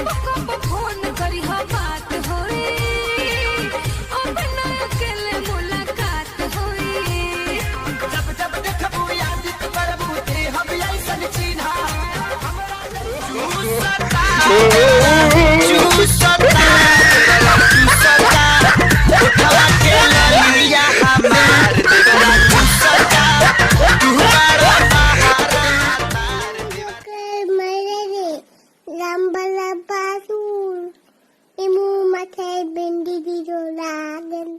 Phone करी हो बात होई अब ना अकेले मुलाकात होई जब जब देखबू याद करबू ते हम ऐसन चिन्हा चूसता उठवा के ललिया हमार चूसता तू बड़ा Lambala basul, imu matai bendi di dolagan.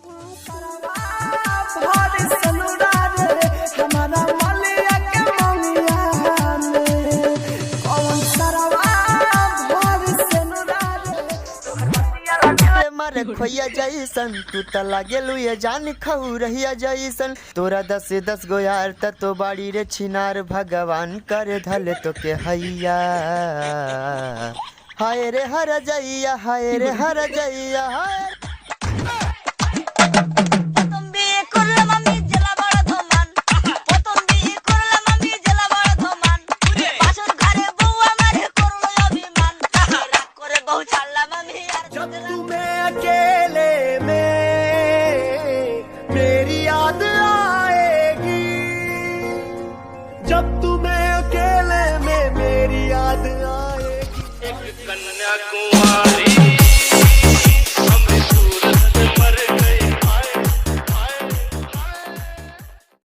भारी सनुरार हमारा मलिया के मंगिया में कौन सरवा भारी सनुरार मारे खोया जैसन तू त लागेलू ये जान खऊ रहिया जैसन तोरा 10 गो यार त तो बाड़ी रे छिनार भगवान करे धले तो के हैया हाय रे हर जइया हाय रे हर जइया हाय अकेले में मेरी याद आएगी जब तुम्हें अकेले में मेरी याद आएगी एक कन्या कुमार